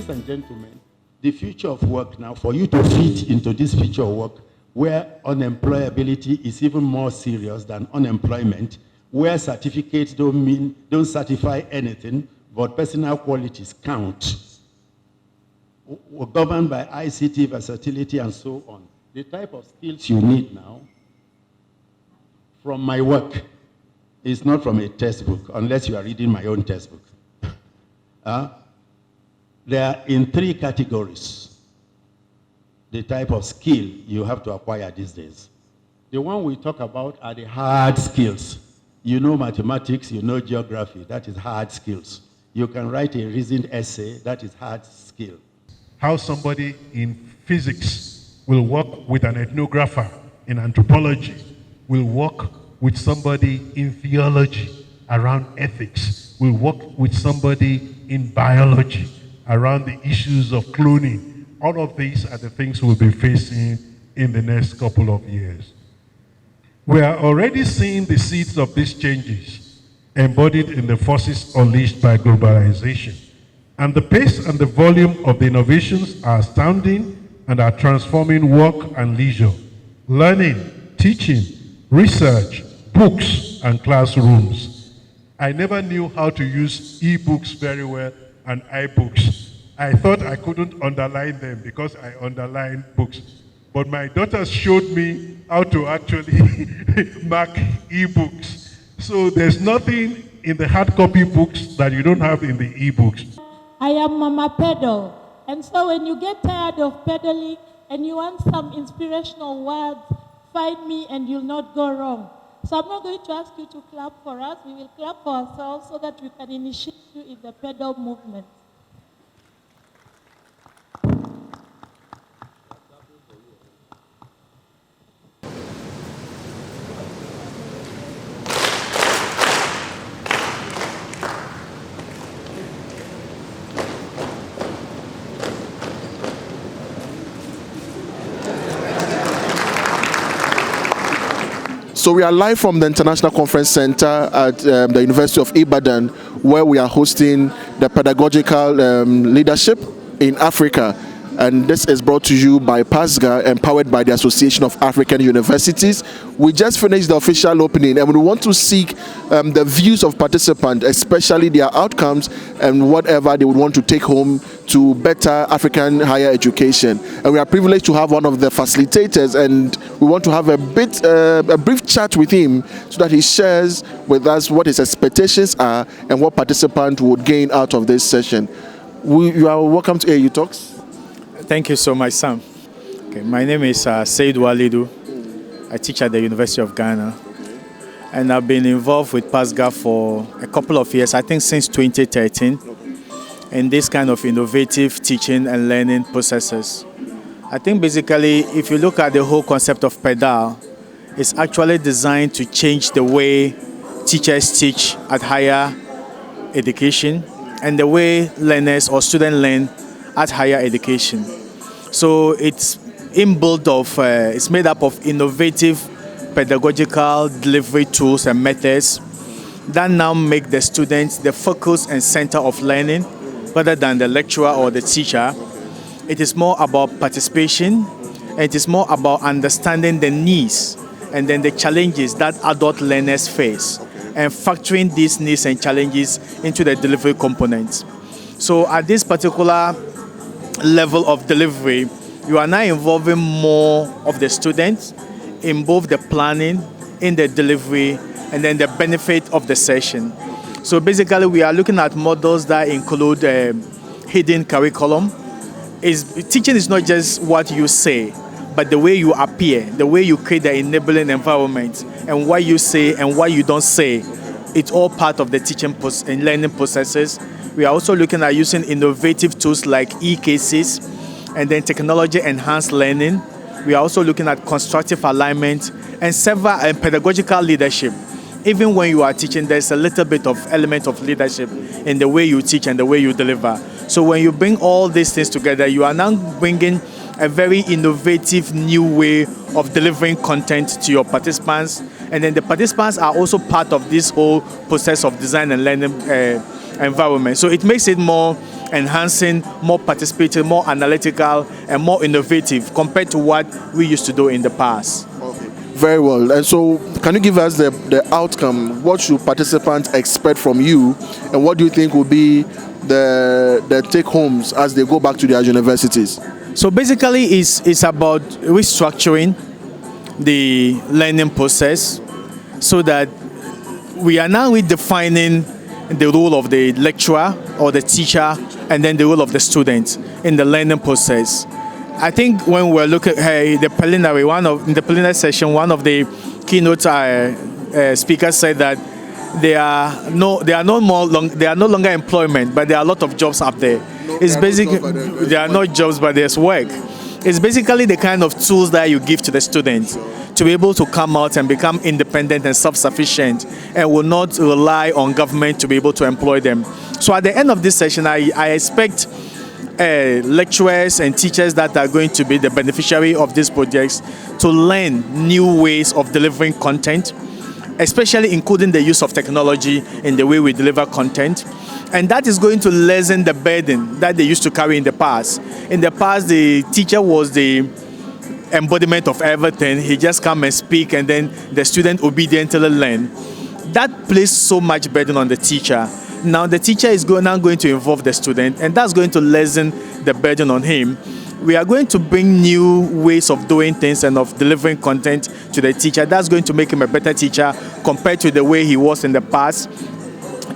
ladies and gentlemen, the future of work now, for you to fit into this future of work, where unemployability is even more serious than unemployment, where certificates don't certify anything, but personal qualities count. We're governed by ICT, versatility, and so on. The type of skills you need now from my work is not from a textbook, unless you are reading my own textbook. They are in 3 categories, the type of skill you have to acquire these days. The one we talk about are the hard skills. You know mathematics, you know geography, that is hard skills. You can write a reasoned essay, that is hard skill. How somebody in physics will work with an ethnographer in anthropology, will work with somebody in theology around ethics, will work with somebody in biology around the issues of cloning. All of these are the things we'll be facing in the next couple of years. We are already seeing the seeds of these changes embodied in the forces unleashed by globalization. And the pace and the volume of the innovations are astounding and are transforming work and leisure, learning, teaching, research, books, and classrooms. I never knew how to use e-books very well and iBooks. I thought I couldn't underline them because I underline books. But my daughter showed me how to actually mark e-books. So there's nothing in the hard copy books that you don't have in the e-books. I am Mama Pedal. And so when you get tired of pedaling and you want some inspirational words, find me and you'll not go wrong. So I'm not going to ask you to clap for us. We will clap for ourselves so that we can initiate you in the pedal movement. So we are live from the International Conference Center at the University of Ibadan, where we are hosting the Pedagogical Leadership in Africa. And this is brought to you by PASGR, empowered by the Association of African Universities. We just finished the official opening, and we want to seek the views of participants, especially their outcomes and whatever they would want to take home to better African higher education. And we are privileged to have one of the facilitators, and we want to have a brief chat with him so that he shares with us what his expectations are and what participants would gain out of this session. You are welcome to AAU Talks. Thank you so much, Sam. Okay, my name is Seydou Walidou. I teach at the University of Ghana. And I've been involved with PASGR for a couple of years, I think since 2013, in this kind of innovative teaching and learning processes. I think basically, if you look at the whole concept of PEDAL, it's actually designed to change the way teachers teach at higher education and the way learners or students learn at higher education. So it's it's made up of innovative pedagogical delivery tools and methods that now make the students the focus and center of learning rather than the lecturer or the teacher. It is more about participation, and it is more about understanding the needs and then the challenges that adult learners face and factoring these needs and challenges into the delivery components. So at this particular level of delivery, you are now involving more of the students in both the planning, in the delivery, and then the benefit of the session. So basically, we are looking at models that include hidden curriculum. Teaching is not just what you say, but the way you appear, the way you create the enabling environment, and what you say and what you don't say. It's all part of the teaching and learning processes. We are also looking at using innovative tools like e-cases and then technology-enhanced learning. We are also looking at constructive alignment and several pedagogical leadership. Even when you are teaching, there's a little bit of element of leadership in the way you teach and the way you deliver. So when you bring all these things together, you are now bringing a very innovative new way of delivering content to your participants. And then the participants are also part of this whole process of design and learning environment. So it makes it more enhancing, more participative, more analytical, and more innovative compared to what we used to do in the past. Okay. Very well. And so, can you give us the outcome? What should participants expect from you, and what do you think will be the take-homes as they go back to their universities? So basically, it's about restructuring the learning process so that we are now redefining the role of the lecturer or the teacher and then the role of the student in the learning process. I think when we're looking at the preliminary, in the preliminary session, one of the keynote speakers said that they are no longer employment, but there are a lot of jobs up there. It's basically there are no jobs, but there's work. It's basically the kind of tools that you give to the students to be able to come out and become independent and self-sufficient and will not rely on government to be able to employ them. So at the end of this session, I expect lecturers and teachers that are going to be the beneficiary of these projects to learn new ways of delivering content, especially including the use of technology in the way we deliver content. And that is going to lessen the burden that they used to carry in the past. In the past, the teacher was the embodiment of everything. He just come and speak, and then the student obediently learn. That placed so much burden on the teacher. Now the teacher is now going to involve the student, and that's going to lessen the burden on him. We are going to bring new ways of doing things and of delivering content to the teacher. That's going to make him a better teacher compared to the way he was in the past.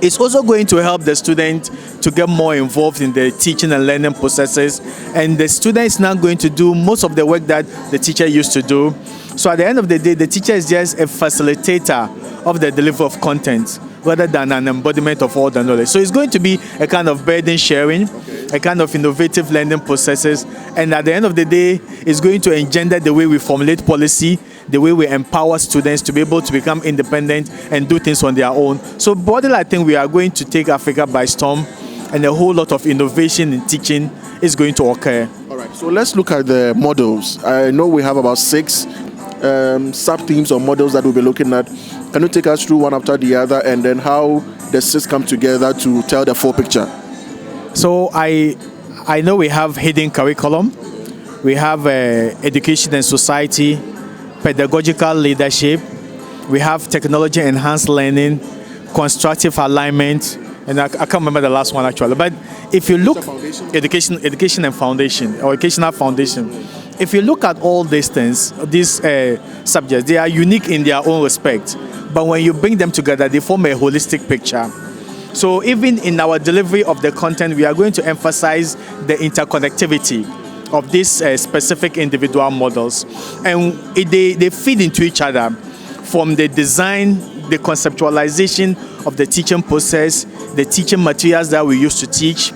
It's also going to help the student to get more involved in the teaching and learning processes, and the student is now going to do most of the work that the teacher used to do. So at the end of the day, the teacher is just a facilitator of the delivery of content rather than an embodiment of all the knowledge. So it's going to be a kind of burden sharing, a kind of innovative learning processes, and at the end of the day, it's going to engender the way we formulate policy, the way we empower students to be able to become independent and do things on their own. So broadly, I think we are going to take Africa by storm, and a whole lot of innovation in teaching is going to occur. All right, so let's look at the models. I know we have about 6 sub-themes or models that we'll be looking at. Can you take us through one after the other, and then how the 6 come together to tell the full picture? So I know we have hidden curriculum, we have education and society, pedagogical leadership, we have technology enhanced learning, constructive alignment, and I can't remember the last one actually. But if you look, education and foundation, or educational foundation, if you look at all these things, these subjects, they are unique in their own respect. But when you bring them together, they form a holistic picture. So even in our delivery of the content, we are going to emphasize the interconnectivity of these specific individual models. And they feed into each other, from the design, the conceptualization of the teaching process, the teaching materials that we used to teach,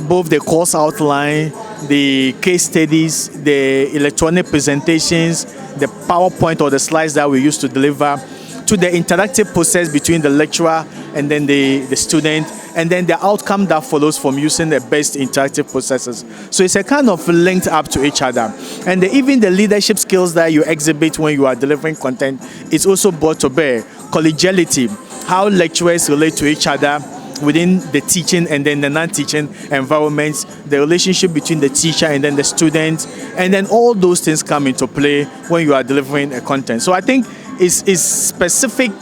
both the course outline, the case studies, the electronic presentations, the PowerPoint or the slides that we used to deliver, to the interactive process between the lecturer and then the student, and then the outcome that follows from using the best interactive processes. So it's a kind of linked up to each other. And even the leadership skills that you exhibit when you are delivering content is also brought to bear. Collegiality, how lecturers relate to each other within the teaching and then the non-teaching environments, the relationship between the teacher and then the student, and then all those things come into play when you are delivering a content. So I think it's specific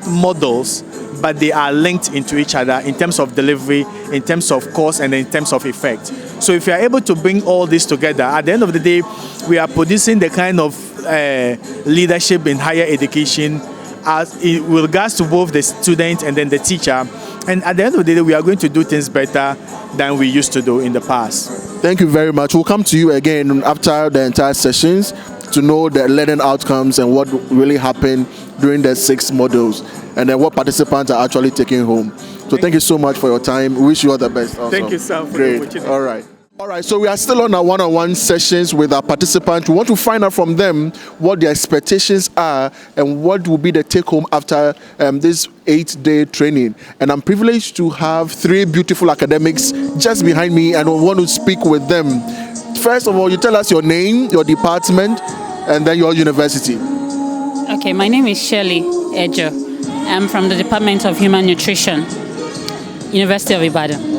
models, but they are linked into each other in terms of delivery, in terms of course, and in terms of effect. So if you are able to bring all this together, at the end of the day, we are producing the kind of leadership in higher education with regards to both the student and then the teacher. And at the end of the day, we are going to do things better than we used to do in the past. Thank you very much. We'll come to you again after the entire sessions to know the learning outcomes and what really happened during the 6 modules, and then what participants are actually taking home. So thank you so much for your time. We wish you all the best. Also. Thank you, sir. Great. All right. All right, so we are still on our one-on-one sessions with our participants. We want to find out from them what their expectations are and what will be the take-home after this 8-day training. And I'm privileged to have 3 beautiful academics just behind me, and I want to speak with them. First of all, you tell us your name, your department, and then your university. Okay, my name is Shirley Ejo. I'm from the Department of Human Nutrition, University of Ibadan.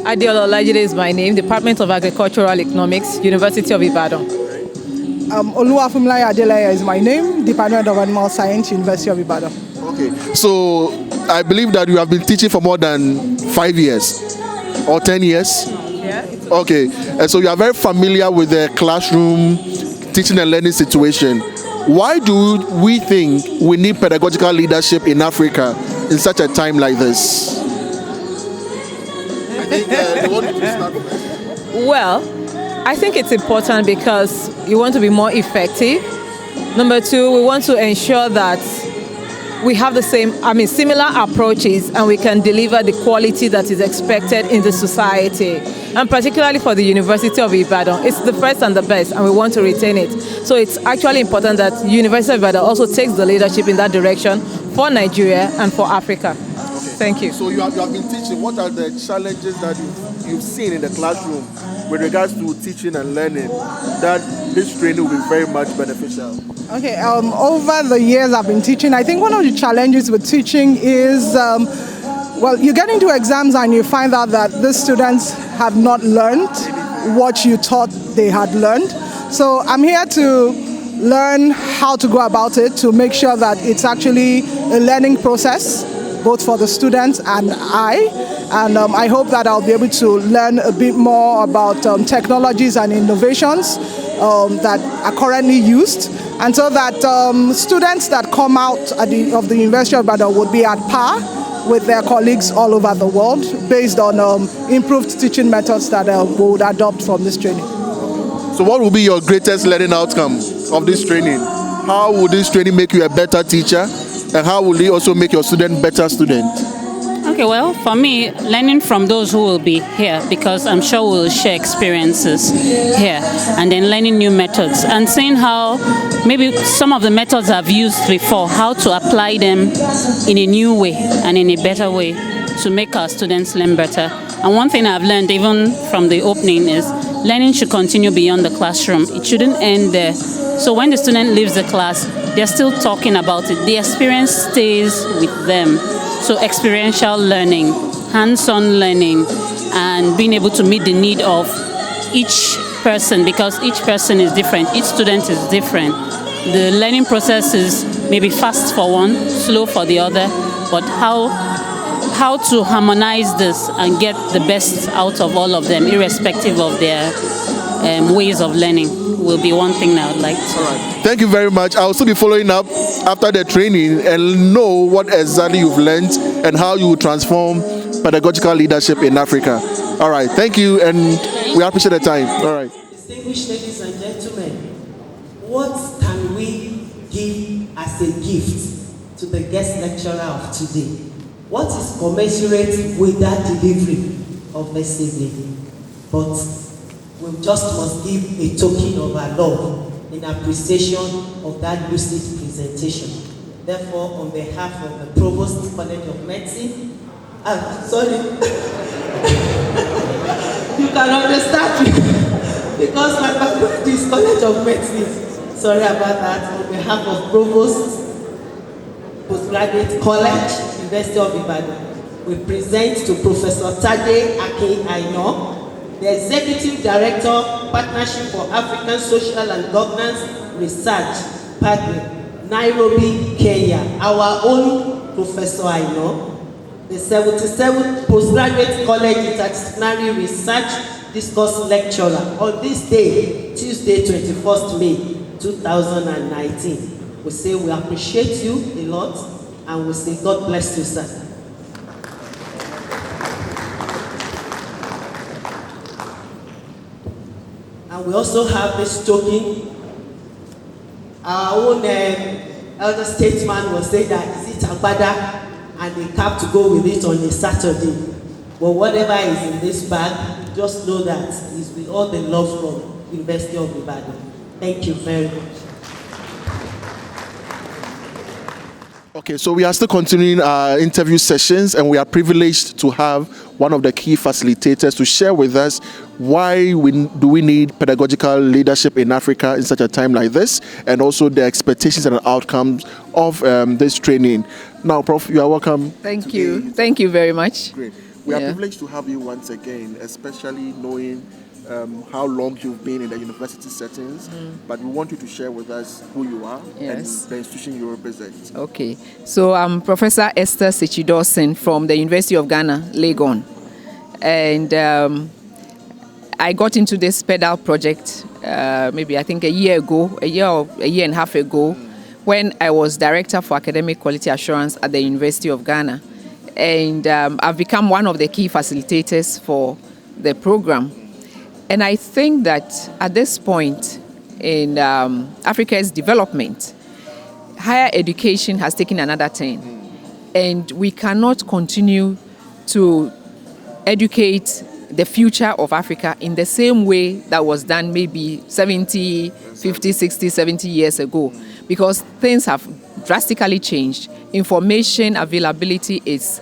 Adeola Olajide is my name, Department of Agricultural Economics, University of Ibadan. Oluwafumilaya Adeleye is my name, Department of Animal Science, University of Ibadan. Okay, so I believe that you have been teaching for more than 5 years or 10 years? Yeah. Okay, and so you are very familiar with the classroom teaching and learning situation. Why do we think we need pedagogical leadership in Africa in such a time like this? I think they want to start first. Well, I think it's important because you want to be more effective. Number two, we want to ensure that we have the similar approaches and we can deliver the quality that is expected in the society. And particularly for the University of Ibadan, it's the first and the best and we want to retain it. So it's actually important that University of Ibadan also takes the leadership in that direction for Nigeria and for Africa. Thank you. So you have been teaching. What are the challenges that you've seen in the classroom with regards to teaching and learning that this training will be very much beneficial? Okay, over the years I've been teaching, I think one of the challenges with teaching is, well, you get into exams and you find out that the students have not learned what you thought they had learned. So I'm here to learn how to go about it, to make sure that it's actually a learning process, both for the students and I. And I hope that I'll be able to learn a bit more about technologies and innovations that are currently used. And so that students that come out of the University of Ibadan would be at par with their colleagues all over the world based on improved teaching methods that we would adopt from this training. So what will be your greatest learning outcome of this training? How will this training make you a better teacher? And how will it also make your student better student? Okay, well, for me, learning from those who will be here, because I'm sure we'll share experiences here, and then learning new methods and seeing how maybe some of the methods I've used before, how to apply them in a new way and in a better way to make our students learn better. And one thing I've learned even from the opening is learning should continue beyond the classroom. It shouldn't end there. So when the student leaves the class, they're still talking about it. The experience stays with them. So experiential learning, hands-on learning, and being able to meet the need of each person, because each person is different, each student is different. The learning process is maybe fast for one, slow for the other, but how to harmonize this and get the best out of all of them, irrespective of their ways of learning, will be one thing I would like to. All right. Thank you very much. I'll also be following up after the training and know what exactly you've learned and how you will transform pedagogical leadership in Africa. All right. Thank you, and we appreciate the time. All right. Distinguished ladies and gentlemen, what can we give as a gift to the guest lecturer of today? What is commensurate with that delivery of this evening? But we just must give a token of our love in appreciation of that lucid presentation. Therefore, on behalf of the Provost College of Medicine, sorry, you can understand me because my background is College of Medicine. Sorry about that. On behalf of Provost Postgraduate College, University of Ibadan, we present to Professor Tade Akin-Aino, the Executive Director, Partnership for African Social and Governance Research, PASGR, Nairobi, Kenya. Our own Professor Aino, the 77th Postgraduate College Interdisciplinary Research Discourse Lecturer on this day, Tuesday, 21st May, 2019. We say we appreciate you a lot, and we say God bless you, sir. And we also have this token. Our own elder statesman will say that is it agbada and a cap to go with it on a Saturday. But whatever is in this bag, just know that it's with all the love from University of Ibadan. Thank you very much. Okay, so we are still continuing our interview sessions, and we are privileged to have one of the key facilitators to share with us why do we need pedagogical leadership in Africa in such a time like this, and also the expectations and outcomes of this training. Now, Prof, you are welcome. Thank you. Thank you very much. Great. We are Yeah. privileged to have you once again, especially knowing how long you've been in the university settings. But we want you to share with us who you are Yes. and the institution you represent. Okay, so I'm Professor Esther Sechi-Dawson from the University of Ghana, Legon. And I got into this pedal project maybe I think a year and a half ago, when I was Director for Academic Quality Assurance at the University of Ghana. And I've become one of the key facilitators for the program. And I think that at this point in Africa's development, higher education has taken another turn. And we cannot continue to educate the future of Africa in the same way that was done maybe 70, 50, 60, 70 years ago, because things have drastically changed. Information availability is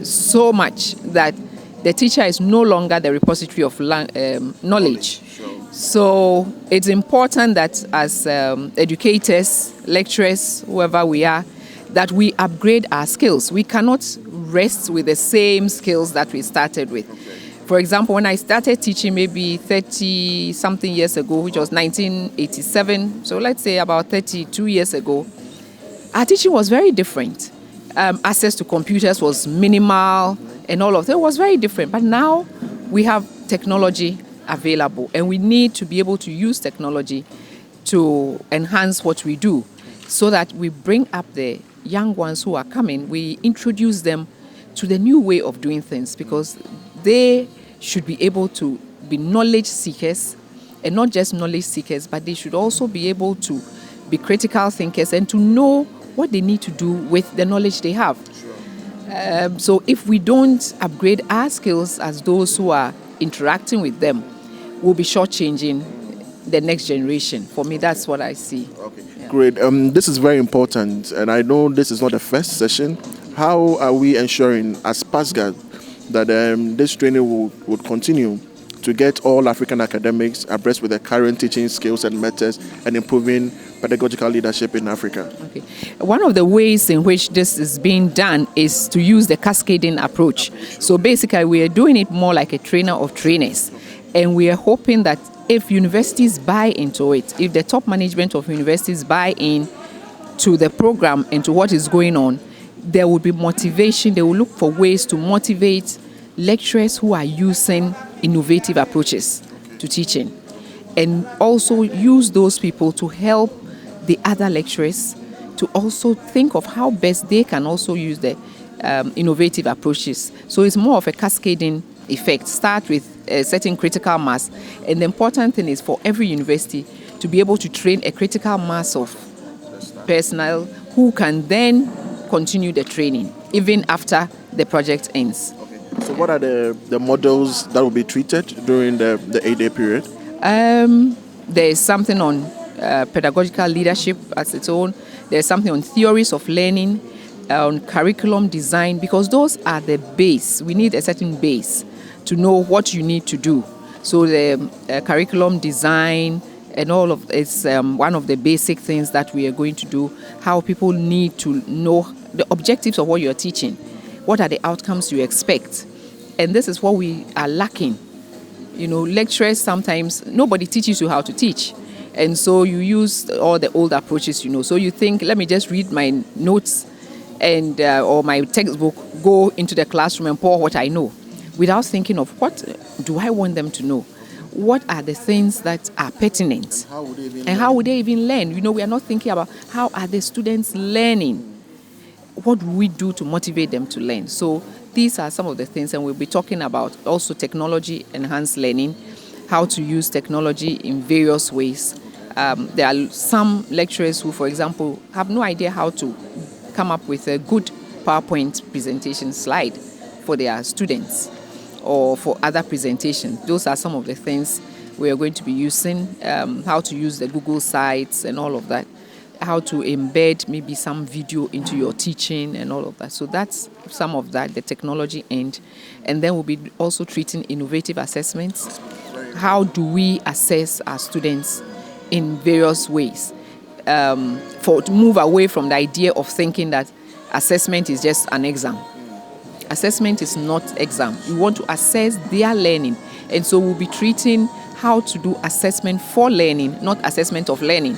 so much that the teacher is no longer the repository of knowledge. So it's important that as educators, lecturers, whoever we are, that we upgrade our skills. We cannot rest with the same skills that we started with. For example, when I started teaching maybe 30-something years ago, which was 1987, so let's say about 32 years ago, our teaching was very different. Access to computers was minimal and all of that was very different. But now we have technology available and we need to be able to use technology to enhance what we do so that we bring up the young ones who are coming, we introduce them to the new way of doing things, because they should be able to be knowledge seekers, and not just knowledge seekers, but they should also be able to be critical thinkers and to know what they need to do with the knowledge they have. So if we don't upgrade our skills as those who are interacting with them, we'll be shortchanging the next generation. For me, that's what I see. Okay, yeah. Great. This is very important, and I know this is not the first session. How are we ensuring as PASGR that this training would continue to get all African academics abreast with the current teaching skills and methods and improving pedagogical leadership in Africa? Okay. One of the ways in which this is being done is to use the cascading approach. So basically, we are doing it more like a trainer of trainers. And we are hoping that if universities buy into it, if the top management of universities buy in to the program and to what is going on, there will be motivation. They will look for ways to motivate lecturers who are using innovative approaches to teaching, and also use those people to help the other lecturers to also think of how best they can also use the innovative approaches. So it's more of a cascading effect. Start with a certain critical mass, and the important thing is for every university to be able to train a critical mass of personnel who can then continue the training even after the project ends. Okay. So what are the models that will be treated during the 8-day period? There is something on pedagogical leadership as its own. There's something on theories of learning, on curriculum design, because those are the base. We need a certain base to know what you need to do. So the curriculum design and all of it's one of the basic things that we are going to do. How people need to know the objectives of what you're teaching. What are the outcomes you expect? And this is what we are lacking. You know, lecturers sometimes, nobody teaches you how to teach. And so you use all the old approaches, you know. So you think, let me just read my notes and or my textbook, go into the classroom and pour what I know, without thinking of what do I want them to know? What are the things that are pertinent? And how would they even learn? You know, we are not thinking about how are the students learning? What do we do to motivate them to learn? So these are some of the things, and we'll be talking about also technology enhanced learning, how to use technology in various ways. There are some lecturers who, for example, have no idea how to come up with a good PowerPoint presentation slide for their students or for other presentations. Those are some of the things we are going to be using, how to use the Google Sites and all of that, how to embed maybe some video into your teaching and all of that. So that's some of that, the technology end. And then we'll be also treating innovative assessments. How do we assess our students in various ways? To move away from the idea of thinking that assessment is just an exam. assessment is not exam. We want to assess their learning. And so we'll be treating how to do assessment for learning, not assessment of learning,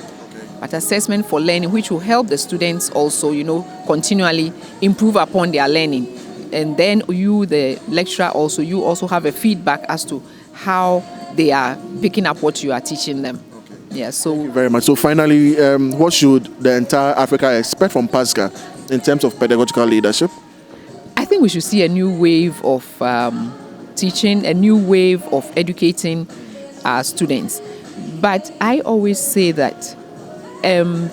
but assessment for learning, which will help the students also, continually improve upon their learning. And then you, the lecturer, you also have a feedback as to how they are picking up what you are teaching them. Yeah, so Thank you very much. So finally, what should the entire Africa expect from PASGR in terms of pedagogical leadership? I think we should see a new wave of teaching, a new wave of educating our students. But I always say that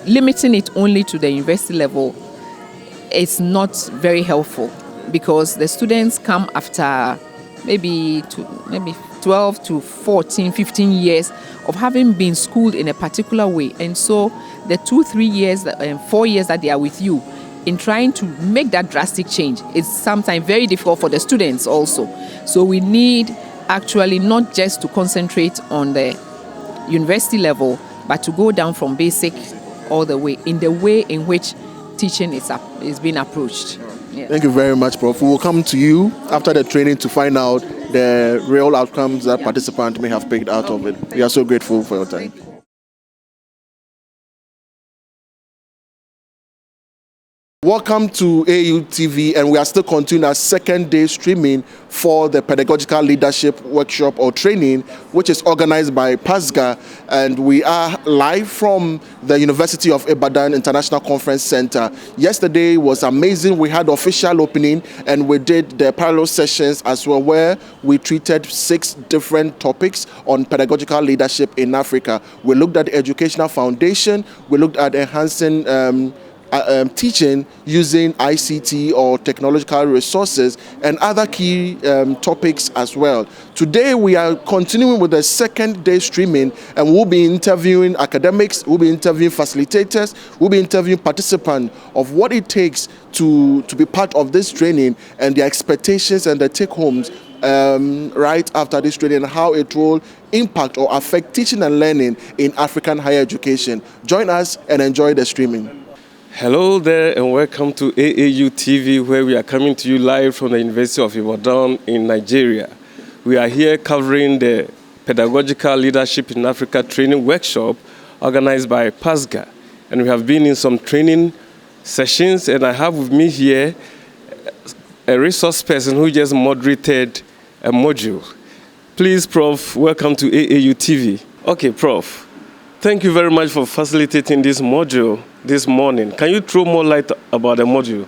limiting it only to the university level is not very helpful, because the students come after maybe 12 to 14, 15 years of having been schooled in a particular way. And so the 2-3 years, 4 years that they are with you, in trying to make that drastic change, is sometimes very difficult for the students also. So we need actually not just to concentrate on the university level, but to go down from basic all the way, in the way in which teaching is being approached. Yeah. Thank you very much, Prof. We will come to you after the training to find out the real outcomes that participants may have picked out of it. We are so grateful for your time. Welcome to AAU TV, and we are still continuing our second day streaming for the Pedagogical Leadership Workshop or Training, which is organized by PASGR, and we are live from the University of Ibadan International Conference Center. Yesterday was amazing. We had official opening, and we did the parallel sessions as well, where we treated 6 different topics on pedagogical leadership in Africa. We looked at the educational foundation, we looked at enhancing teaching using ICT or technological resources, and other key topics as well. Today we are continuing with the second day streaming, and we'll be interviewing academics, we'll be interviewing facilitators, we'll be interviewing participants of what it takes to be part of this training and the expectations and the take-homes right after this training, and how it will impact or affect teaching and learning in African higher education. Join us and enjoy the streaming. Hello there, and welcome to AAU TV, where we are coming to you live from the University of Ibadan in Nigeria. We are here covering the Pedagogical Leadership in Africa Training Workshop organized by PASGR. And we have been in some training sessions, and I have with me here a resource person who just moderated a module. Please, Prof, welcome to AAU TV. Okay, Prof, thank you very much for facilitating this module this morning. Can you throw more light about the module?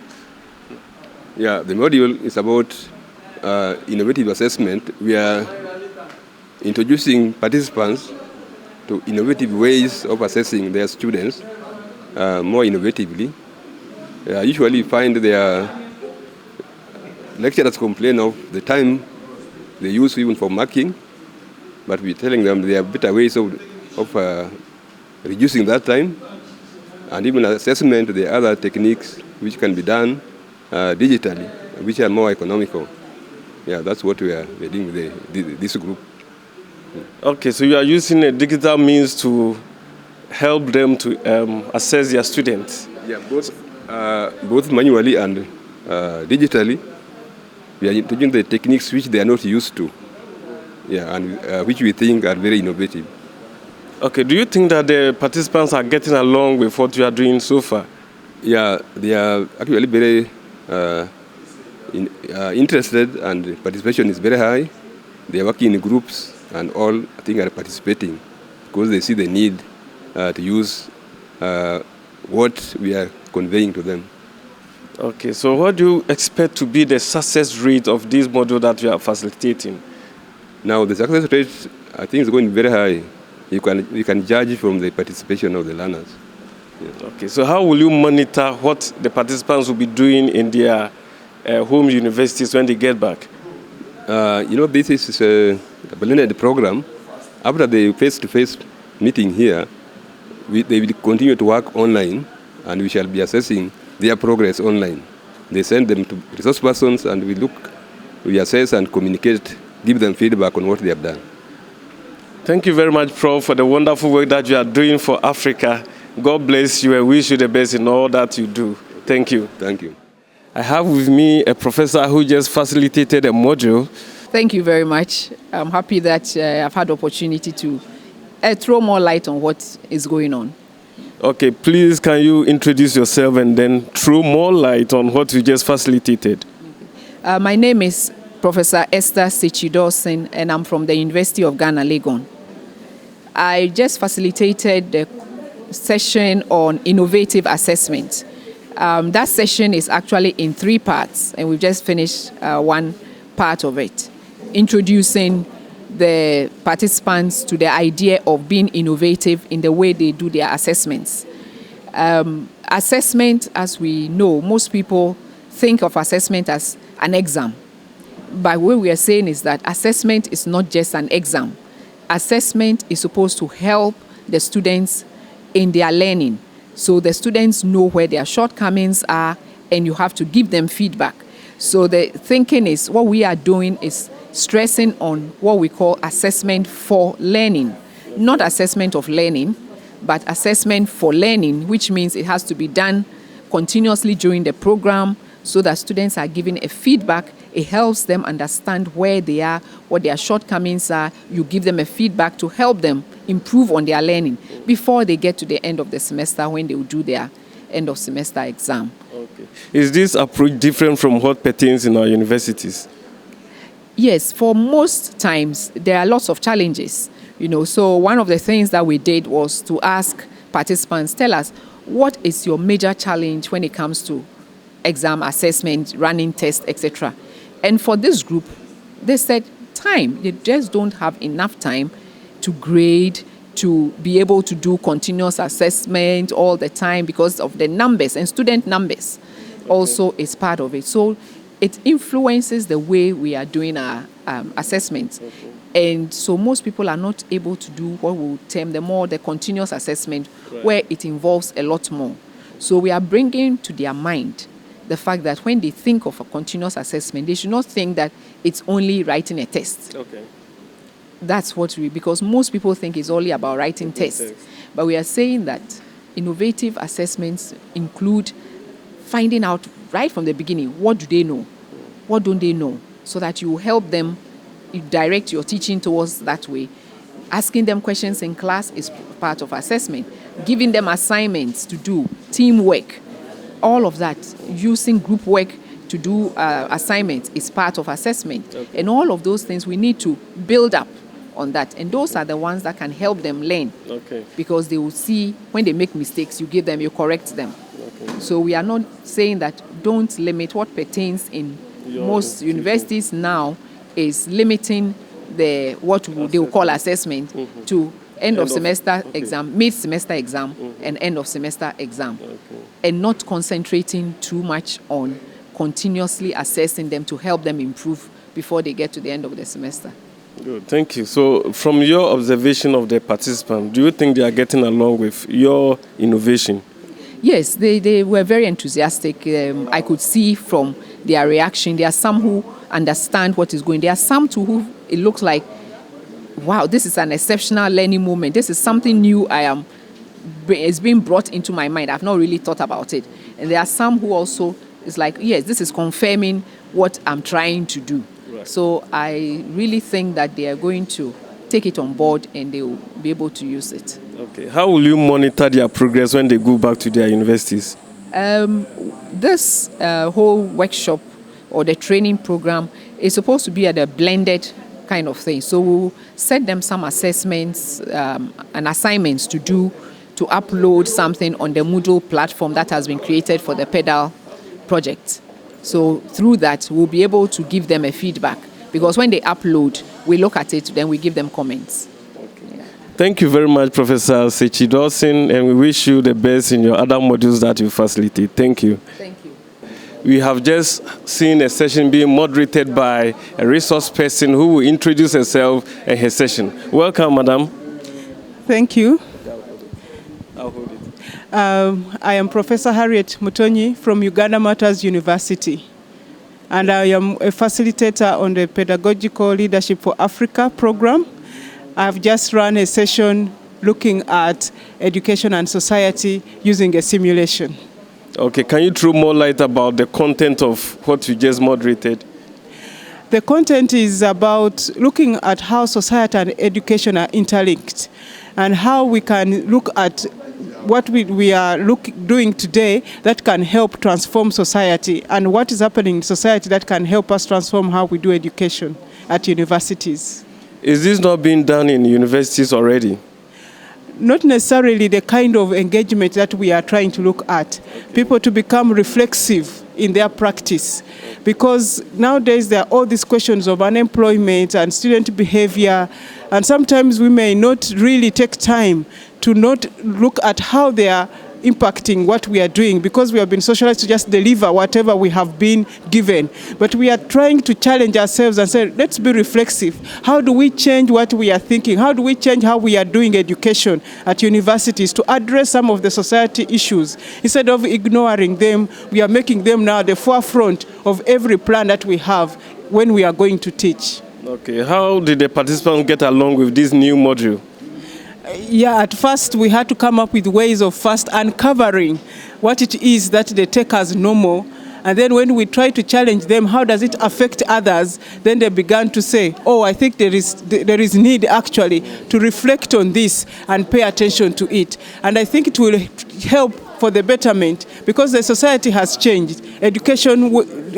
Yeah, the module is about innovative assessment. We are introducing participants to innovative ways of assessing their students more innovatively. Usually find their lecturers complain of the time they use even for marking, but we're telling them there are better ways of reducing that time, and even assessment, the other techniques which can be done digitally, which are more economical. Yeah, that's what we are doing with this group. Okay, so you are using a digital means to help them to assess their students. Yeah, both manually and digitally. We are introducing the techniques which they are not used to. Yeah, and which we think are very innovative. Okay, do you think that the participants are getting along with what you are doing so far? Yeah, they are actually very interested, and participation is very high. They are working in groups, and all, I think, are participating because they see the need to use what we are conveying to them. Okay, so what do you expect to be the success rate of this module that you are facilitating? Now, the success rate, I think, is going very high. You can judge from the participation of the learners. Yeah. Okay, so how will you monitor what the participants will be doing in their home universities when they get back? This is a blended program. After the face-to-face meeting here, they will continue to work online, and we shall be assessing their progress online. They send them to resource persons, and we assess and communicate, give them feedback on what they have done. Thank you very much, Prof, for the wonderful work that you are doing for Africa. God bless you, and wish you the best in all that you do. Thank you. Thank you. I have with me a professor who just facilitated a module. Thank you very much. I'm happy that I've had the opportunity to throw more light on what is going on. Okay, please can you introduce yourself and then throw more light on what you just facilitated? My name is Professor Esther Sechidorsen, and I'm from the University of Ghana, Legon. I just facilitated the session on innovative assessment. That session is actually in 3 parts, and we've just finished one part of it, introducing the participants to the idea of being innovative in the way they do their assessments. Assessment, as we know, most people think of assessment as an exam. But what we are saying is that assessment is not just an exam. Assessment is supposed to help the students in their learning. So the students know where their shortcomings are, and you have to give them feedback. So the thinking is, what we are doing is stressing on what we call assessment for learning. Not assessment of learning, but assessment for learning, which means it has to be done continuously during the program so that students are given a feedback. It helps them understand where they are, what their shortcomings are. You give them a feedback to help them improve on their learning before they get to the end of the semester when they will do their end of semester exam. Okay. Is this approach different from what pertains in our universities? Yes, for most times there are lots of challenges. So one of the things that we did was to ask participants, tell us, what is your major challenge when it comes to exam assessment, running tests, etc. And for this group, they said time. They just don't have enough time to grade, to be able to do continuous assessment all the time because of the numbers, and student numbers also is part of it. So it influences the way we are doing our assessments. And so most people are not able to do what we would term the continuous assessment, where it involves a lot more. So we are bringing to their mind the fact that when they think of a continuous assessment, they should not think that it's only writing a test. Okay. That's because most people think it's only about writing tests. But we are saying that innovative assessments include finding out right from the beginning, what do they know? What don't they know? So that you help them, you direct your teaching towards that way. Asking them questions in class is part of assessment. Giving them assignments to do, teamwork, all of that, using group work to do assignments is part of assessment. Okay. And all of those things, we need to build up on that. And those are the ones that can help them learn. Okay. Because they will see when they make mistakes, you give them, you correct them. Okay. So we are not saying that don't limit. What pertains in most universities now is limiting what they will call assessment to end of semester exam, mid-semester exam, and end of semester exam. Okay. And not concentrating too much on continuously assessing them to help them improve before they get to the end of the semester. Good, thank you. So from your observation of the participants, do you think they are getting along with your innovation? Yes, they were very enthusiastic. I could see from their reaction. There are some who understand what is going. There are some too who it looks like, wow, this is an exceptional learning moment. This is something new it's being brought into my mind. I've not really thought about it. And there are some who also is like, yes, this is confirming what I'm trying to do. Right. So I really think that they are going to take it on board and they will be able to use it. Okay. How will you monitor their progress when they go back to their universities? This whole workshop or the training program is supposed to be at a blended kind of thing. So we'll set them some assessments and assignments to do, to upload something on the Moodle platform that has been created for the PEDAL project. So through that, we'll be able to give them a feedback. Because when they upload, we look at it, then we give them comments. Okay. Yeah. Thank you very much, Professor Sechidorsen, and we wish you the best in your other modules that you facilitate. Thank you. Thank you. We have just seen a session being moderated by a resource person who will introduce herself and her session. Welcome, madam. Thank you. I'll hold it. I am Professor Harriet Mutonyi from Uganda Matters University, and I am a facilitator on the Pedagogical Leadership for Africa program. I've just run a session looking at education and society using a simulation. Okay, can you throw more light about the content of what you just moderated? The content is about looking at how society and education are interlinked and how we can look at what we are doing today that can help transform society and what is happening in society that can help us transform how we do education at universities. Is this not being done in universities already? Not necessarily the kind of engagement that we are trying to look at. People to become reflexive in their practice. Because nowadays there are all these questions of unemployment and student behavior, and sometimes we may not really take time to not look at how they are impacting what we are doing, because we have been socialized to just deliver whatever we have been given. But we are trying to challenge ourselves and say, let's be reflexive. How do we change what we are thinking? How do we change how we are doing education at universities to address some of the society issues? Instead of ignoring them, we are making them now the forefront of every plan that we have when we are going to teach. Okay, how did the participants get along with this new module? Yeah, at first we had to come up with ways of first uncovering what it is that they take as normal. And then when we try to challenge them, how does it affect others? Then they began to say, oh, I think there is need actually to reflect on this and pay attention to it. And I think it will help for the betterment, because the society has changed. Education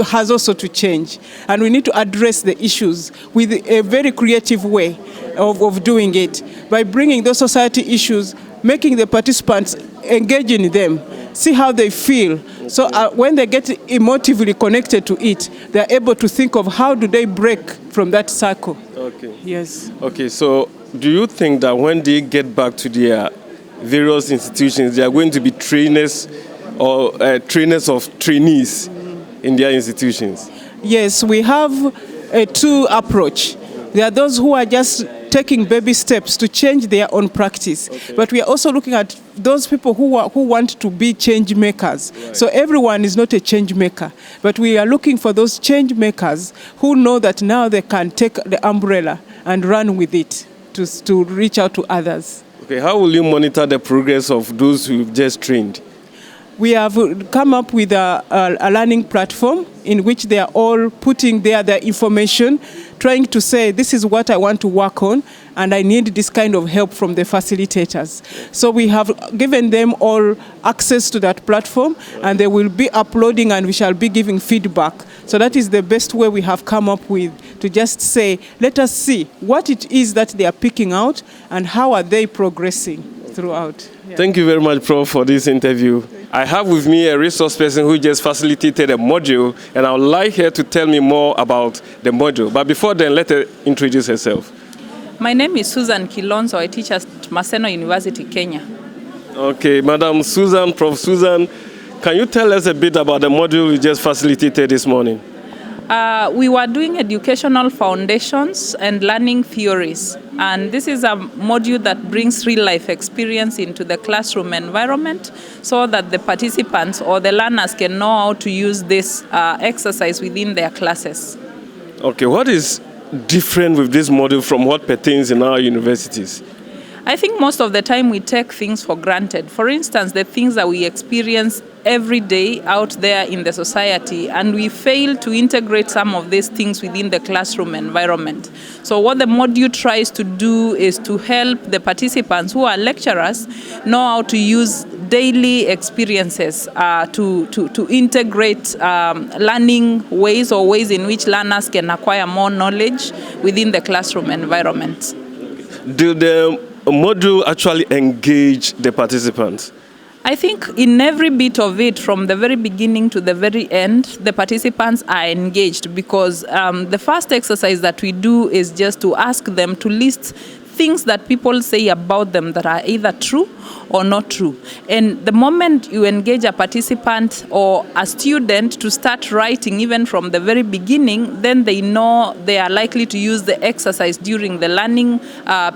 has also to change. And we need to address the issues with a very creative way of doing it, by bringing those society issues, making the participants engage in them, see how they feel. So when they get emotively connected to it, they're able to think of how do they break from that circle. Okay. Yes. Okay, so do you think that when they get back to their various institutions, they are going to be trainers or trainers of trainees in their institutions? Yes, we have a two approach. There are those who are just taking baby steps to change their own practice. Okay. But we are also looking at those people who want to be change makers. Right. So everyone is not a change maker, but we are looking for those change makers who know that now they can take the umbrella and run with it to reach out to others. Okay, how will you monitor the progress of those who've just trained? We have come up with a learning platform in which they are all putting their information, trying to say, this is what I want to work on, and I need this kind of help from the facilitators. So we have given them all access to that platform, and they will be uploading and we shall be giving feedback. So that is the best way we have come up with, to just say, let us see what it is that they are picking out and how are they progressing throughout. Yeah. Thank you very much, Prof, for this interview. I have with me a resource person who just facilitated a module, and I would like her to tell me more about the module. But before then, let her introduce herself. My name is Susan Kilonzo. I teach at Maseno University, Kenya. Okay, Madam Susan, Prof. Susan, can you tell us a bit about the module you just facilitated this morning? We were doing educational foundations and learning theories. And this is a module that brings real-life experience into the classroom environment so that the participants or the learners can know how to use this exercise within their classes. Okay, what is different with this module from what pertains in our universities? I think most of the time we take things for granted. For instance, the things that we experience every day out there in the society, and we fail to integrate some of these things within the classroom environment. So what the module tries to do is to help the participants who are lecturers know how to use daily experiences to integrate learning ways or ways in which learners can acquire more knowledge within the classroom environment. Do the module actually engage the participants? I think in every bit of it, from the very beginning to the very end, the participants are engaged, because the first exercise that we do is just to ask them to list things that people say about them that are either true or not true. And the moment you engage a participant or a student to start writing even from the very beginning, then they know they are likely to use the exercise during the learning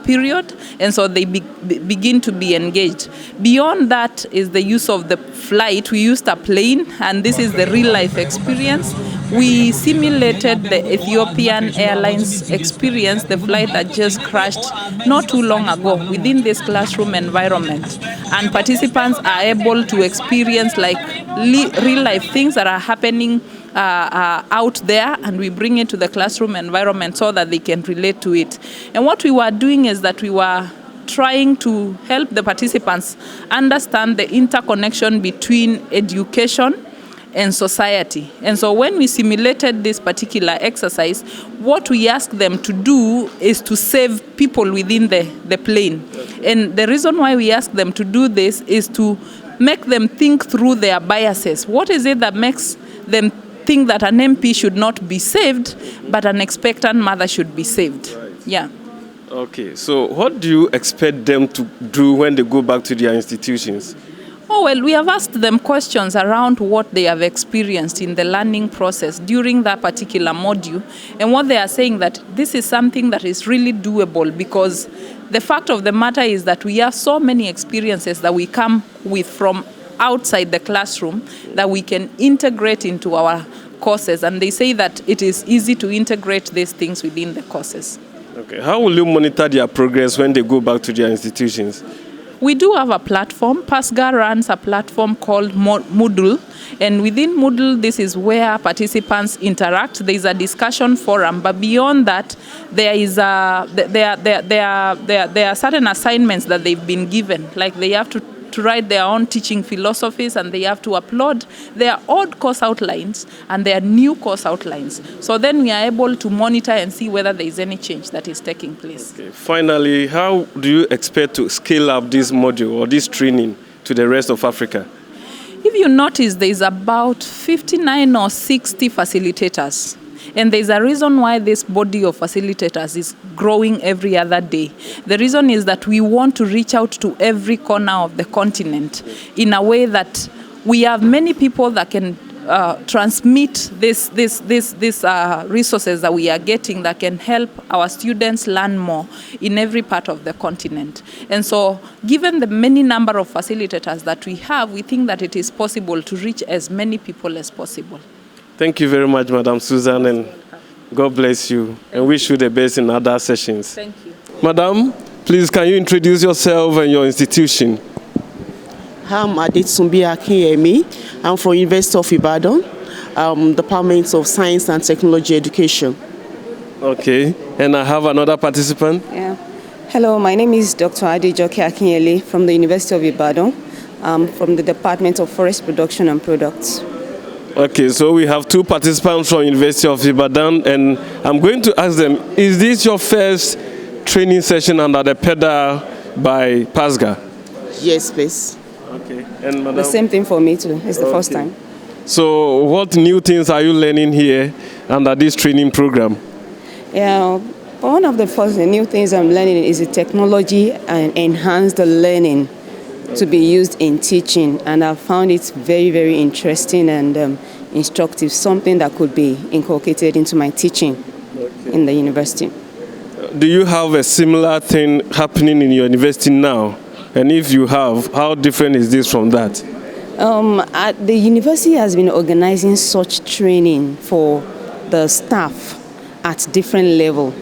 period, and so they begin to be engaged. Beyond that is the use of the flight. We used a plane, and this is the real life experience we simulated the Ethiopian Airlines experience, the flight that just crashed not too long ago within this classroom environment. And participants are able to experience like real life things that are happening out there, and we bring it to the classroom environment so that they can relate to it. And what we were doing is that we were trying to help the participants understand the interconnection between education and society. And so when we simulated this particular exercise, what we asked them to do is to save people within the plane. And the reason why we asked them to do this is to make them think through their biases. What is it that makes them think that an MP should not be saved, but an expectant mother should be saved? Yeah. Okay, so what do you expect them to do when they go back to their institutions? Oh, well, we have asked them questions around what they have experienced in the learning process during that particular module. And what they are saying that this is something that is really doable, because the fact of the matter is that we have so many experiences that we come with from outside the classroom that we can integrate into our courses. And they say that it is easy to integrate these things within the courses. Okay, how will you monitor their progress when they go back to their institutions? We do have a platform. PASGR runs a platform called Moodle. And within Moodle, this is where participants interact. There is a discussion forum. But beyond that, there are certain assignments that they've been given. Like they have to write their own teaching philosophies, and they have to upload their old course outlines and their new course outlines. So then we are able to monitor and see whether there is any change that is taking place. Okay. Finally, how do you expect to scale up this module or this training to the rest of Africa? If you notice, there is about 59 or 60 facilitators. And there's a reason why this body of facilitators is growing every other day. The reason is that we want to reach out to every corner of the continent in a way that we have many people that can transmit these resources that we are getting that can help our students learn more in every part of the continent. And so, given the many number of facilitators that we have, we think that it is possible to reach as many people as possible. Thank you very much, Madam Susan, and God bless you, and wish you the best in other sessions. Thank you. Madam, please, can you introduce yourself and your institution? I'm Adetunbi Akinyemi. I'm from University of Ibadan, Department of Science and Technology Education. Okay, and I have another participant. Yeah. Hello, my name is Dr. Adejoke Akinyele from the University of Ibadan, from the Department of Forest Production and Products. Okay, so we have two participants from University of Ibadan, and I'm going to ask them, is this your first training session under the PEDA by PASGR? Yes, please. Okay, and Madam? The same thing for me too. It's the first time. So what new things are you learning here under this training program? Yeah, one of the first new things I'm learning is the technology and enhance the learning to be used in teaching, and I found it very, very interesting and instructive, something that could be inculcated into my teaching in the university. Do you have a similar thing happening in your university now? And if you have, how different is this from that? The university has been organizing such training for the staff at different level.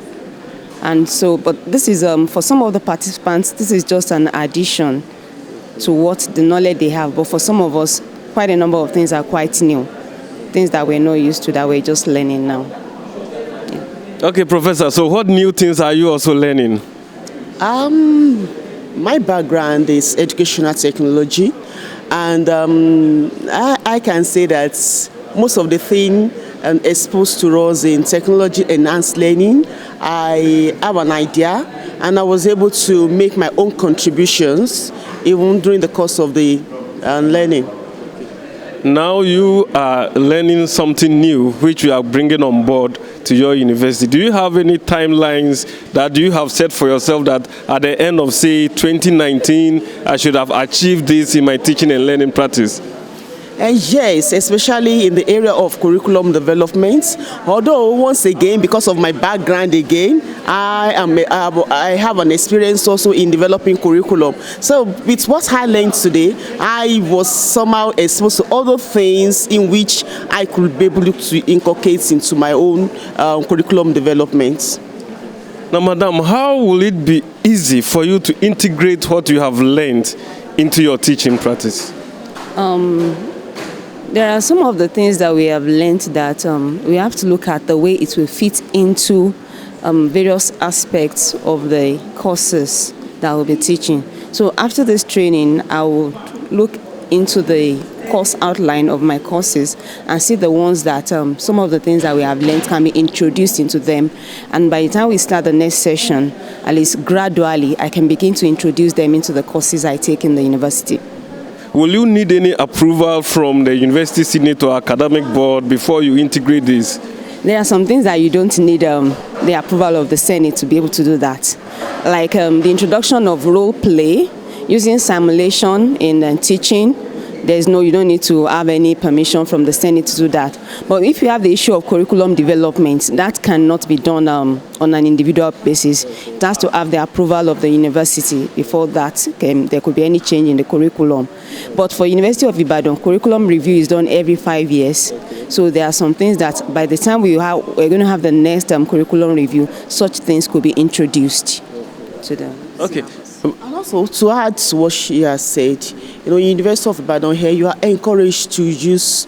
And so, but this is, for some of the participants, this is just an addition to what the knowledge they have. But for some of us, quite a number of things are quite new. Things that we're not used to, that we're just learning now. Yeah. Okay, Professor, so what new things are you also learning? My background is educational technology, and I can say that most of the things exposed to us in technology enhanced learning, I have an idea, and I was able to make my own contributions even during the course of the learning. Now you are learning something new, which you are bringing on board to your university. Do you have any timelines that you have set for yourself that at the end of, say, 2019, I should have achieved this in my teaching and learning practice? Yes, especially in the area of curriculum development. Although, once again, because of my background again, I have an experience also in developing curriculum. So with what I learned today, I was somehow exposed to other things in which I could be able to inculcate into my own curriculum development. Now, Madam, how will it be easy for you to integrate what you have learned into your teaching practice? There are some of the things that we have learned that we have to look at the way it will fit into various aspects of the courses that we'll be teaching. So after this training, I will look into the course outline of my courses and see the ones that some of the things that we have learned can be introduced into them. And by the time we start the next session, at least gradually, I can begin to introduce them into the courses I take in the university. Will you need any approval from the University Senate or Academic Board before you integrate this? There are some things that you don't need the approval of the Senate to be able to do that. Like the introduction of role play, using simulation in teaching. You don't need to have any permission from the Senate to do that. But if you have the issue of curriculum development, that cannot be done on an individual basis. It has to have the approval of the university before that there could be any change in the curriculum. But for University of Ibadan, curriculum review is done every 5 years. So there are some things that by the time we're going to have the next curriculum review, such things could be introduced to them. Okay. And also, to add to what she has said, University of Ibadan here, you are encouraged to use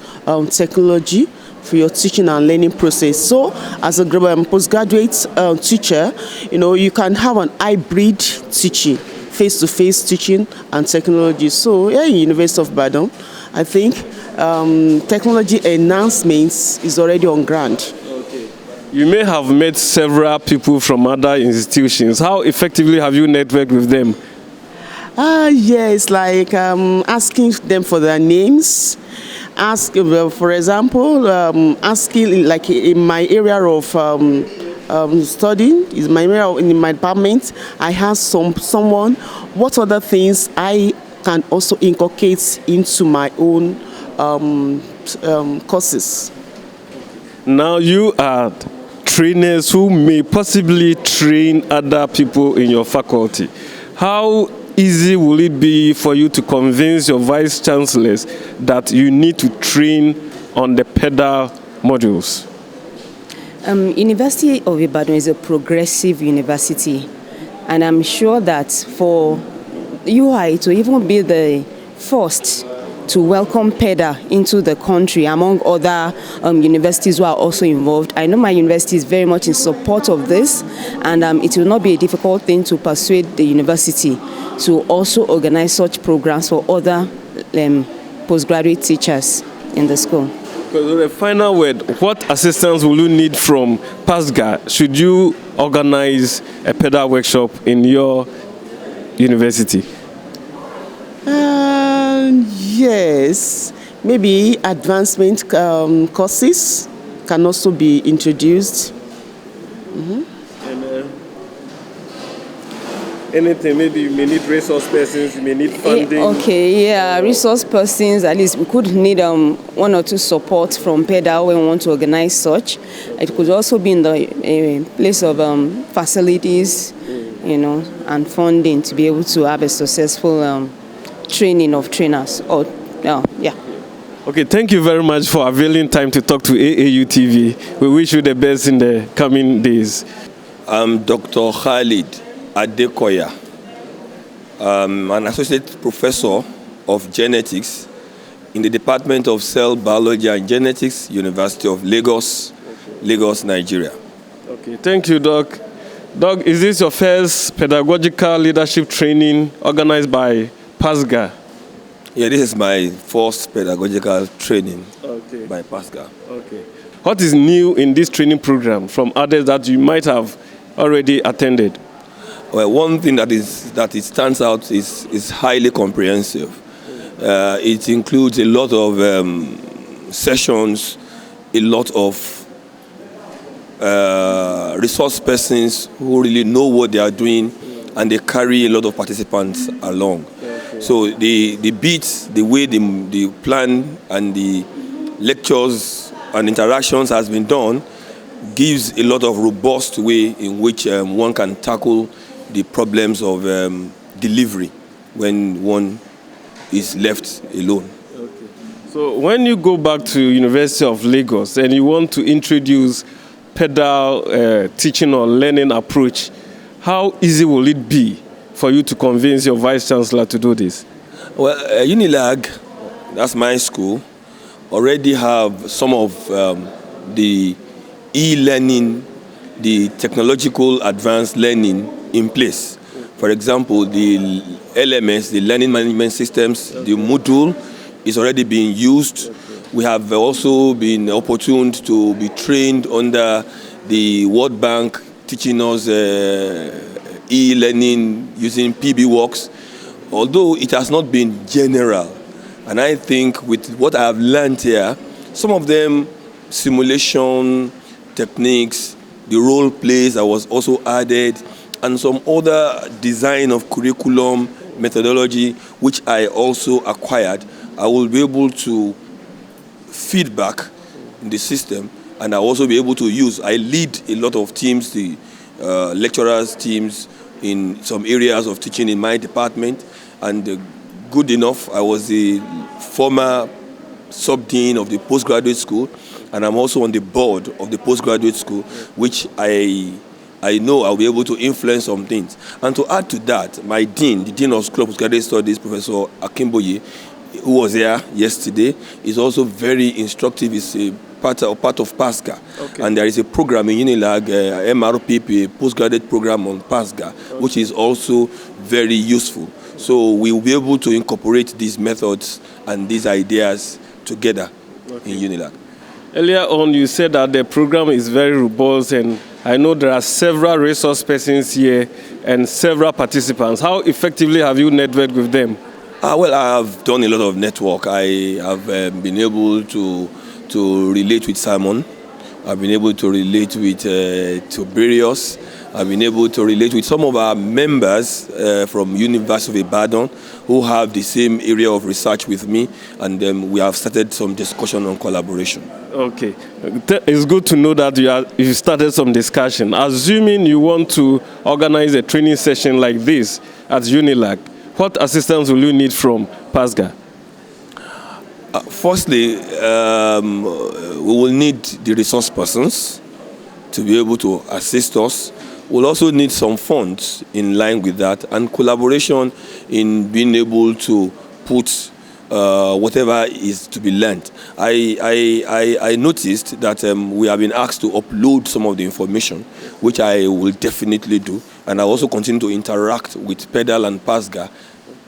technology for your teaching and learning process. So, as a postgraduate teacher, you can have an hybrid teaching, face-to-face teaching and technology. So, here in University of Ibadan, I think technology enhancements is already on ground. You may have met several people from other institutions. How effectively have you networked with them? Yes, like asking them for their names. For example, asking like in my area of studying, in my department, I ask someone what other things I can also inculcate into my own courses. Now you are trainers who may possibly train other people in your faculty. How easy will it be for you to convince your vice chancellors that you need to train on the PEDA modules? University of Ibadan is a progressive university, and I'm sure that for UI to even be the first to welcome PEDA into the country among other universities who are also involved. I know my university is very much in support of this, and it will not be a difficult thing to persuade the university to also organize such programs for other postgraduate teachers in the school. So the final word, what assistance will you need from PASGR should you organize a PEDA workshop in your university? Yes, maybe advancement courses can also be introduced. And anything, maybe you may need resource persons, you may need funding. Resource persons, at least we could need one or two support from PEDA when we want to organize such. It could also be in the place of facilities, and funding to be able to have a successful training of trainers. Okay, thank you very much for availing time to talk to AAU TV. We wish you the best in the coming days. I'm Dr. Khalid Adekoya. I'm an associate professor of genetics in the Department of Cell Biology and Genetics, University of Lagos, Nigeria. Okay, thank you, Doc. Doc, is this your first pedagogical leadership training organized by PASGR? Yeah, this is my first pedagogical training by PASGR. Okay. What is new in this training program from others that you might have already attended? Well, one thing that it stands out is highly comprehensive. It includes a lot of sessions, a lot of resource persons who really know what they are doing, and they carry a lot of participants along. So the beats, the way the plan and the lectures and interactions has been done gives a lot of robust way in which one can tackle the problems of delivery when one is left alone. Okay. So when you go back to University of Lagos and you want to introduce pedal teaching or learning approach, how easy will it be for you to convince your Vice Chancellor to do this? Well, Unilag, that's my school, already have some of the e-learning, the technological advanced learning in place. For example, the LMS, the Learning Management Systems, the Moodle is already being used. We have also been opportuned to be trained under the World Bank teaching us e-learning using PBWorks, although it has not been general. And I think with what I have learned here, some of them simulation techniques, the role plays that was also added, and some other design of curriculum methodology, which I also acquired, I will be able to feedback in the system, and I'll also be able to use. I lead a lot of teams, the lecturers' teams in some areas of teaching in my department, and good enough, I was the former sub-dean of the postgraduate school, and I'm also on the board of the postgraduate school, which I know I'll be able to influence some things. And to add to that, my dean, the dean of School of Postgraduate Studies, Professor Akimboye, who was here yesterday, is also very instructive. It's a part of PASGR. Okay. And there is a program in Unilag, MRPP, postgraduate program on PASGR, okay, which is also very useful. So we will be able to incorporate these methods and these ideas together, okay, in Unilag. Earlier on, you said that the program is very robust, and I know there are several resource persons here and several participants. How effectively have you networked with them? Well, I have done a lot of network. I have been able to relate with Simon. I've been able to relate with Tiberius. I've been able to relate with some of our members from University of Ibadan who have the same area of research with me, and we have started some discussion on collaboration. Okay. It's good to know that you started some discussion. Assuming you want to organize a training session like this at Unilag, what assistance will you need from PASGR? Firstly, we will need the resource persons to be able to assist us. We'll also need some funds in line with that, and collaboration in being able to put whatever is to be learned. I noticed that we have been asked to upload some of the information, which I will definitely do, and I also continue to interact with PEDAL and PASGR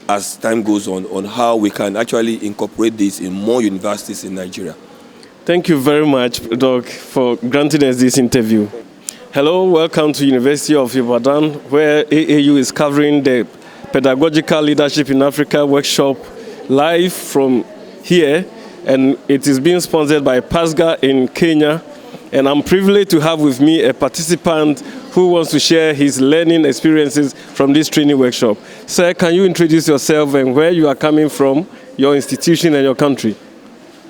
as time goes on how we can actually incorporate this in more universities in Nigeria. Thank you very much, Doc, for granting us this interview. Hello, welcome to University of Ibadan, where AAU is covering the Pedagogical Leadership in Africa workshop live from here, and it is being sponsored by PASGR in Kenya. And I'm privileged to have with me a participant who wants to share his learning experiences from this training workshop. Sir, can you introduce yourself and where you are coming from, your institution and your country?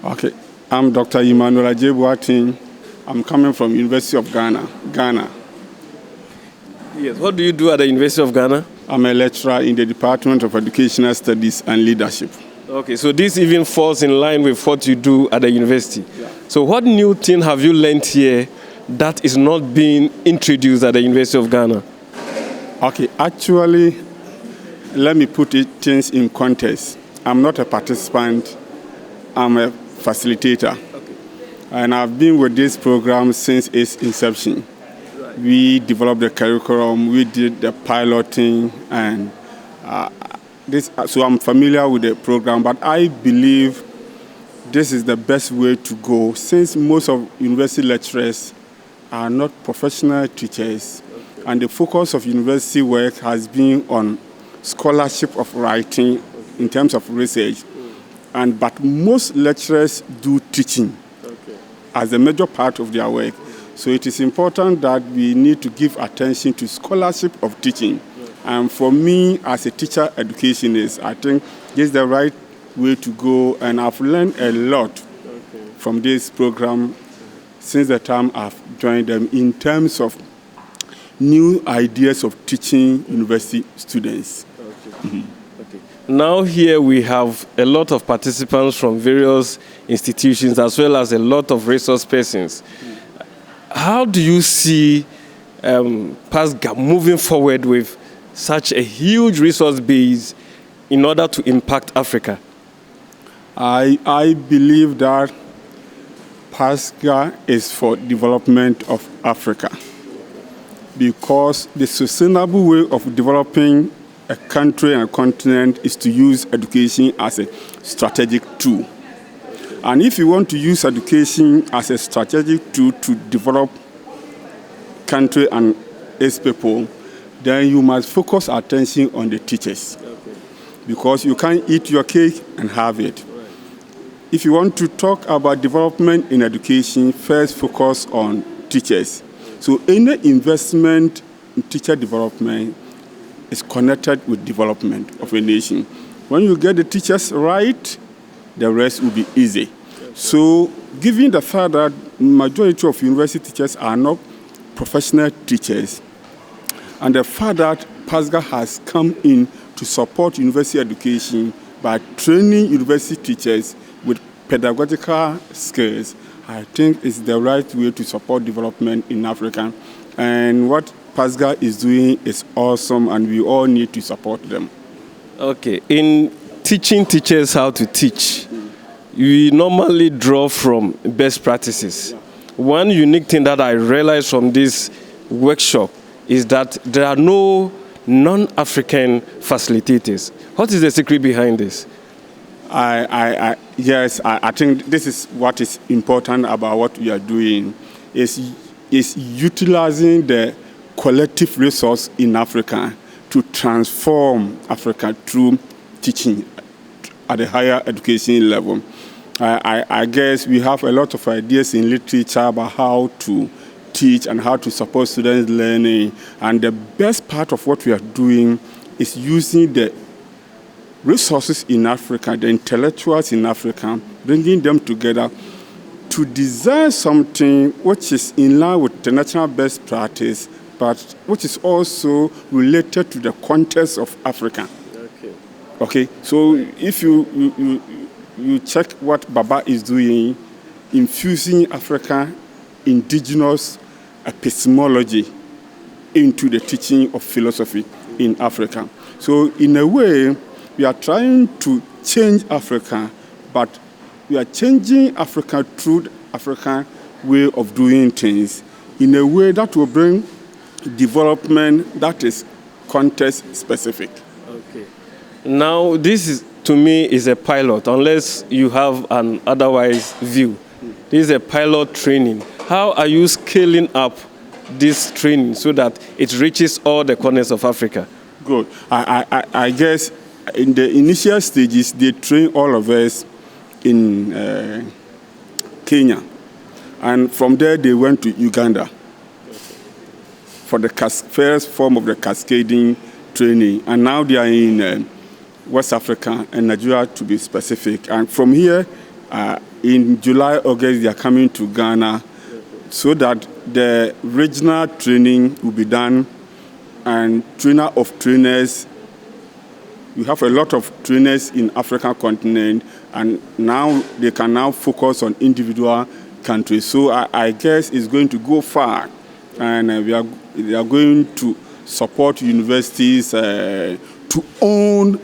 Okay, I'm Dr. Emmanuel Ajebuatin. I'm coming from University of Ghana. Yes, what do you do at the University of Ghana? I'm a lecturer in the Department of Educational Studies and Leadership. Okay, so this even falls in line with what you do at the university. Yeah. So what new thing have you learned here that is not being introduced at the University of Ghana? Okay, actually, let me put things in context. I'm not a participant, I'm a facilitator. Okay. And I've been with this program since its inception. Right. We developed the curriculum, we did the piloting, and so I'm familiar with the program, but I believe this is the best way to go, since most of university lecturers are not professional teachers, and the focus of university work has been on scholarship of writing in terms of research, but most lecturers do teaching as a major part of their work. So it is important that we need to give attention to scholarship of teaching And for me, as a teacher educationist, I think this is the right way to go. And I've learned a lot from this program since the time I've joined them in terms of new ideas of teaching university students. Now here we have a lot of participants from various institutions as well as a lot of resource persons. How do you see PASGR moving forward with such a huge resource base in order to impact Africa? I believe that PASGR is for development of Africa, because the sustainable way of developing a country and a continent is to use education as a strategic tool. And if you want to use education as a strategic tool to develop country and its people, then you must focus attention on the teachers. Because you can't eat your cake and have it. If you want to talk about development in education, first focus on teachers. So any investment in teacher development is connected with development of a nation. When you get the teachers right, the rest will be easy. So given the fact that majority of university teachers are not professional teachers, and the fact that PASGR has come in to support university education by training university teachers with pedagogical skills, I think it's the right way to support development in Africa. And what PASGR is doing is awesome, and we all need to support them. Okay, in teaching teachers how to teach, we normally draw from best practices. One unique thing that I realized from this workshop is that there are no non-African facilitators. What is the secret behind this? Yes, I think this is what is important about what we are doing, is utilizing the collective resource in Africa to transform Africa through teaching at a higher education level. I guess we have a lot of ideas in literature about how to teach and how to support students' learning. And the best part of what we are doing is using the resources in Africa, the intellectuals in Africa, bringing them together to design something which is in line with international best practice, but which is also related to the context of Africa. Okay. So if you check what Baba is doing, infusing African indigenous epistemology into the teaching of philosophy in Africa. So in a way, we are trying to change Africa, but we are changing Africa through the African way of doing things in a way that will bring development that is context specific. Okay. Now, this is, to me, is a pilot, unless you have an otherwise view. This is a pilot training. How are you scaling up this training so that it reaches all the corners of Africa? Good. I guess in the initial stages, they train all of us in Kenya. And from there, they went to Uganda for the first form of the cascading training. And now they are in West Africa and Nigeria, to be specific. And from here, in July, August, they are coming to Ghana so that the regional training will be done, and trainer of trainers. We have a lot of trainers in African continent, and now they can now focus on individual countries. So I guess it's going to go far, and we are going to support universities to own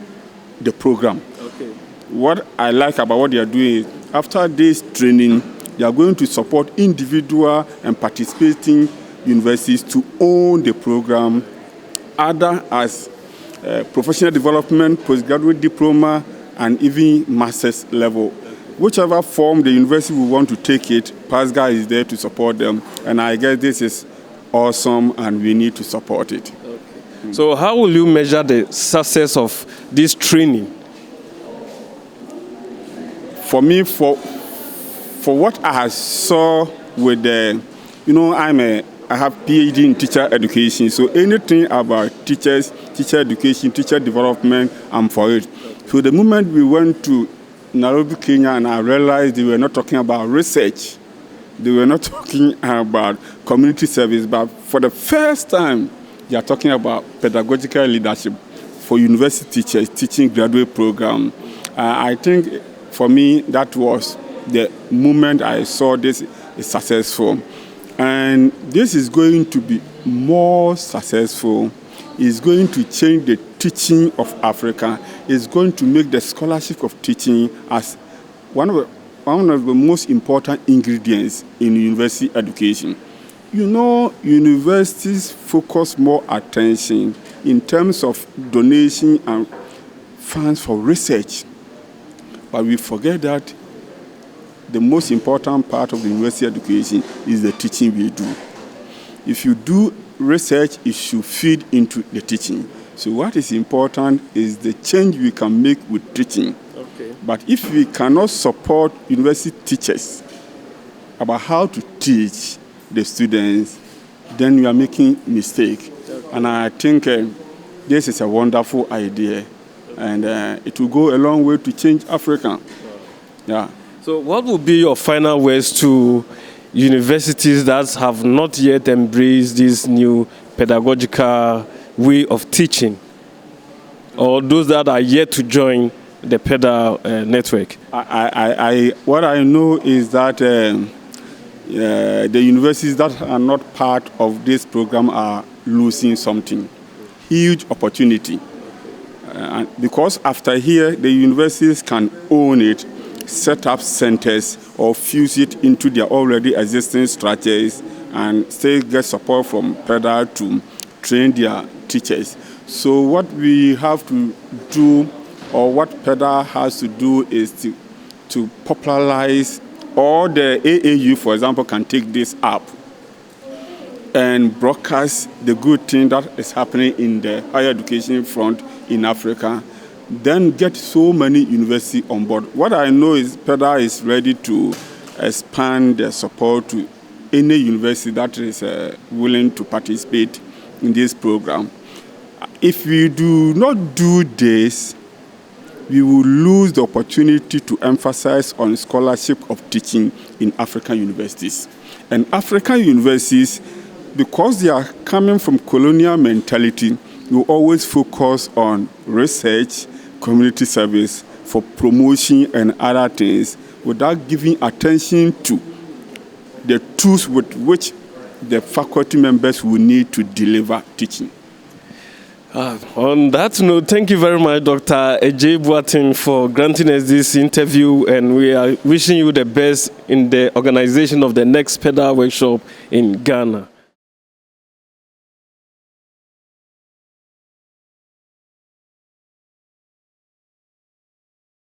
the program. Okay. What I like about what they are doing is, after this training, they are going to support individual and participating universities to own the program, either as professional development, postgraduate diploma, and even master's level. Whichever form the university will want to take it, PASGR is there to support them. And I guess this is awesome, and we need to support it. Okay. So how will you measure the success of this training? For me, for what I saw with the, I'm I have PhD in teacher education. So anything about teachers, teacher education, teacher development, I'm for it. So the moment we went to Nairobi, Kenya, and I realized they were not talking about research. They were not talking about community service, but for the first time, they are talking about pedagogical leadership for university teachers, teaching graduate program. I think for me, that was the moment I saw this is successful. And this is going to be more successful. It's going to change the teaching of Africa. It's going to make the scholarship of teaching as one of the most important ingredients in university education. You know, universities focus more attention in terms of donation and funds for research. But we forget that the most important part of the university education is the teaching we do. If you do research, it should feed into the teaching. So what is important is the change we can make with teaching. Okay. But if we cannot support university teachers about how to teach the students, then we are making mistake. Okay. And I think this is a wonderful idea, and it will go a long way to change Africa. Yeah. So what would be your final words to universities that have not yet embraced this new pedagogical way of teaching, or those that are yet to join the PEDA network? What I know is that the universities that are not part of this program are losing something, huge opportunity. Because after here, the universities can own it, set up centers or fuse it into their already existing structures and still get support from PEDA to train their teachers. So what we have to do, or what PEDA has to do, is to popularize, or the AAU, for example, can take this up and broadcast the good thing that is happening in the higher education front in Africa, then get so many universities on board. What I know is PEDA is ready to expand their support to any university that is willing to participate in this program. If we do not do this, we will lose the opportunity to emphasize on scholarship of teaching in African universities. And African universities, because they are coming from colonial mentality, will always focus on research, community service for promotion and other things, without giving attention to the tools with which the faculty members will need to deliver teaching. On that note, thank you very much, Dr. Ejay Boateng, for granting us this interview, and we are wishing you the best in the organization of the next PEDA workshop in Ghana.